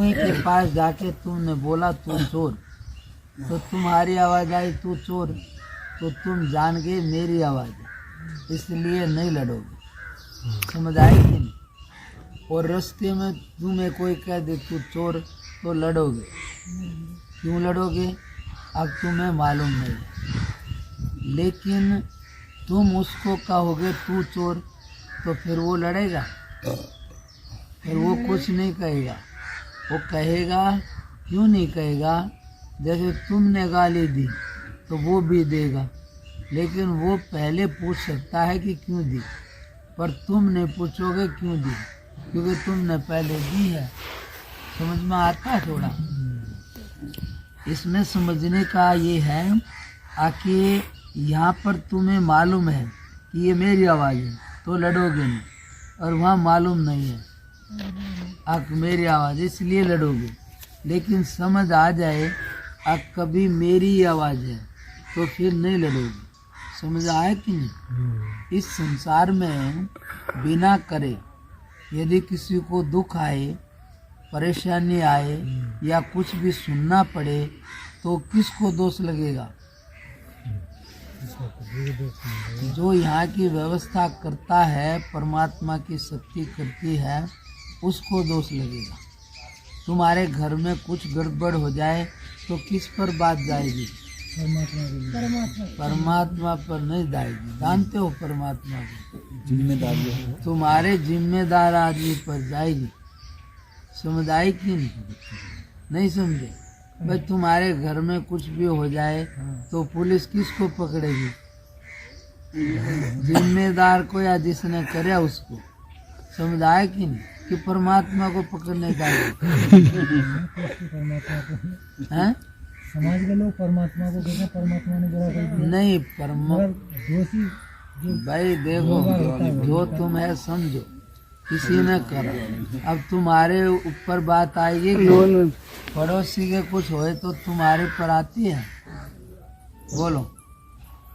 कुएं के पास जाके तुमने बोला तू चोर, तो तुम्हारी आवाज़ आई तू चोर, तो तुम जान गए मेरी आवाज़ है, इसलिए नहीं लड़ोगे। समझ आई कि नहीं? और रास्ते में तुम्हें कोई कह दे तू चोर, तो लड़ोगे। क्यों लड़ोगे? अब तुम्हें मालूम नहीं है। लेकिन तुम उसको कहोगे तू चोर, तो फिर वो लड़ेगा? फिर वो कुछ नहीं कहेगा। वो कहेगा, क्यों नहीं कहेगा? जैसे तुमने गाली दी तो वो भी देगा, लेकिन वो पहले पूछ सकता है कि क्यों दी, पर तुम नहीं पूछोगे क्यों दी, क्योंकि तुमने पहले दी है। समझ में आता है थोड़ा? इसमें समझने का ये है कि यहाँ पर तुम्हें मालूम है कि ये मेरी आवाज़ है, तो लड़ोगे नहीं, और वहाँ मालूम नहीं है मेरी आवाज़, इसलिए लड़ोगे। लेकिन समझ आ जाए कभी मेरी आवाज़ है, तो फिर नहीं लड़ोगे। समझ आया कि नहीं? इस संसार में बिना करे यदि किसी को दुख आए, परेशानी आए, या कुछ भी सुनना पड़े, तो किसको दोष लगेगा? जो यहाँ की व्यवस्था करता है, परमात्मा की शक्ति करती है, उसको दोष लगेगा। तुम्हारे घर में कुछ गड़बड़ हो जाए तो किस पर बात जाएगी? परमात्मा पर नहीं जाएगी। जानते हो परमात्मा को? जिम्मेदारी है, तुम्हारे जिम्मेदार आदमी पर जाएगी। समझ आई कि नहीं समझे? भाई तुम्हारे घर में कुछ भी हो जाए तो पुलिस किसको पकड़ेगी? जिम्मेदार को, या जिसने करे उसको। समझ आया कि नहीं? कि परमात्मा को पकड़ने जाएगी। हैं? समाज के लोग परमात्मा को कहते हैं, परमात्मा ने बुरा कर दिया। नहीं, दोषी भाई देखो, जो तुम है समझो, किसी ने करा। अब तुम्हारे ऊपर बात आएगी कि पड़ोसी के कुछ होए तो तुम्हारे पर आती है? बोलो।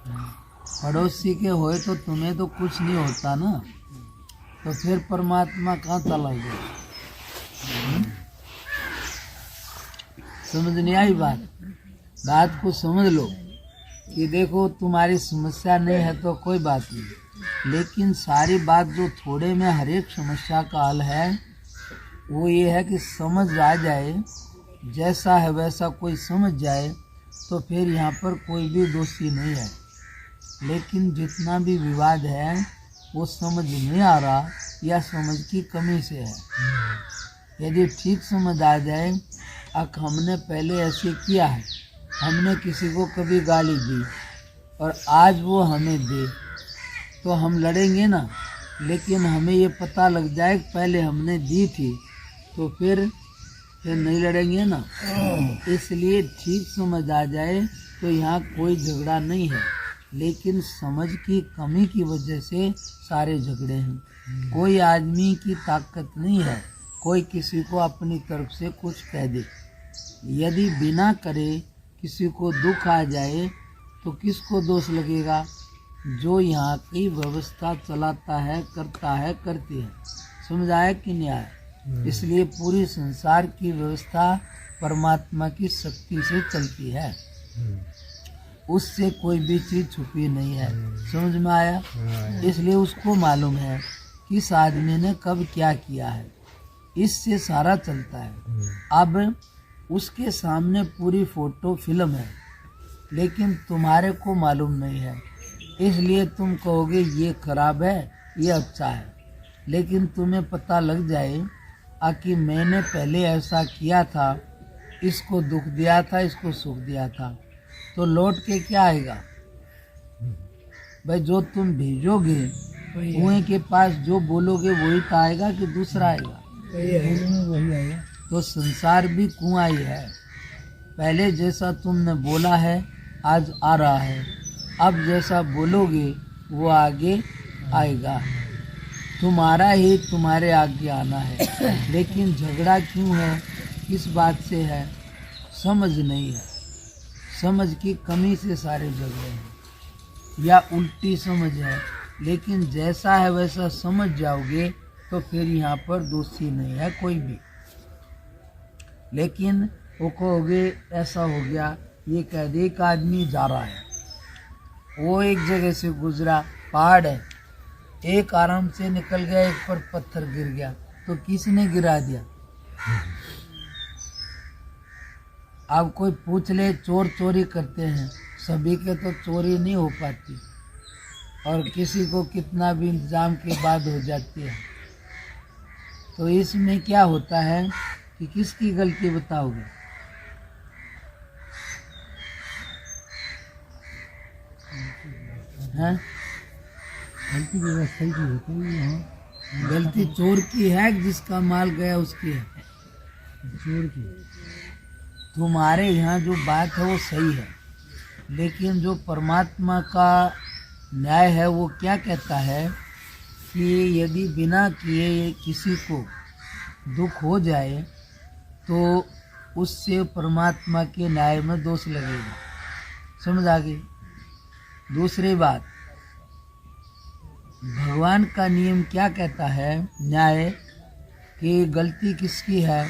पड़ोसी के होए तो तुम्हें तो कुछ नहीं होता ना, तो फिर परमात्मा कहाँ चला गया? समझ नहीं आई बात? बात को समझ लो कि देखो तुम्हारी समस्या नहीं है तो कोई बात नहीं, लेकिन सारी बात जो थोड़े में हर एक समस्या का हल है, वो ये है कि समझ आ जाए, जैसा है वैसा कोई समझ जाए, तो फिर यहाँ पर कोई भी दोषी नहीं है। लेकिन जितना भी विवाद है वो समझ नहीं आ रहा, या समझ की कमी से है। यदि ठीक समझ आ जाए, हमने पहले ऐसे किया है, हमने किसी को कभी गाली दी और आज वो हमें दे, तो हम लड़ेंगे ना। लेकिन हमें ये पता लग जाए कि पहले हमने दी थी, तो फिर नहीं लड़ेंगे ना। इसलिए ठीक समझ आ जाए तो यहाँ कोई झगड़ा नहीं है, लेकिन समझ की कमी की वजह से सारे झगड़े हैं। कोई आदमी की ताकत नहीं है कोई किसी को अपनी तरफ से कुछ कह दे। यदि बिना करे किसी को दुख आ जाए तो किसको दोष लगेगा? जो यहाँ की व्यवस्था चलाता है, करता है, करती है। समझ आया कि नहीं आया? इसलिए पूरी संसार की व्यवस्था परमात्मा की शक्ति से चलती है, उससे कोई भी चीज़ छुपी नहीं है। समझ में आया? इसलिए उसको मालूम है कि इस आदमी ने कब क्या किया है, इससे सारा चलता है। अब उसके सामने पूरी फोटो फिल्म है, लेकिन तुम्हारे को मालूम नहीं है, इसलिए तुम कहोगे ये खराब है, ये अच्छा है। लेकिन तुम्हें पता लग जाए कि मैंने पहले ऐसा किया था, इसको दुख दिया था, इसको सुख दिया था, तो लौट के क्या आएगा? भाई जो तुम भेजोगे कुएं के पास, जो बोलोगे वही तो आएगा कि दूसरा आएगा? वही आएगा। तो संसार भी कुआं ही है। पहले जैसा तुमने बोला है आज आ रहा है, अब जैसा बोलोगे वो आगे आएगा। तुम्हारा ही तुम्हारे आगे आना है। लेकिन झगड़ा क्यों है, किस बात से है? समझ नहीं है। समझ की कमी से सारे झगड़े हैं, या उल्टी समझ है। लेकिन जैसा है वैसा समझ जाओगे तो फिर यहाँ पर दोषी नहीं है कोई भी। लेकिन वो कहोगे ऐसा हो गया, ये कह दे एक आदमी जा रहा है, वो एक जगह से गुजरा, पहाड़ है, एक आराम से निकल गया, एक पर पत्थर गिर गया, तो किसने गिरा दिया? अब कोई पूछ ले, चोर चोरी करते हैं, सभी के तो चोरी नहीं हो पाती, और किसी को कितना भी इंतजाम के बाद हो जाती है। तो इसमें क्या होता है कि किसकी गलती बताओगे? हैं? गलती व्यवस्था की होती है यहाँ, गलती चोर की है कि जिसका माल गया उसकी है? चोर की। तुम्हारे यहाँ जो बात है वो सही है, लेकिन जो परमात्मा का न्याय है वो क्या कहता है कि यदि बिना किए किसी को दुख हो जाए तो उससे परमात्मा के न्याय में दोष लगेगा। समझ आ गई? दूसरी बात, भगवान का नियम क्या कहता है, न्याय, कि गलती किसकी है?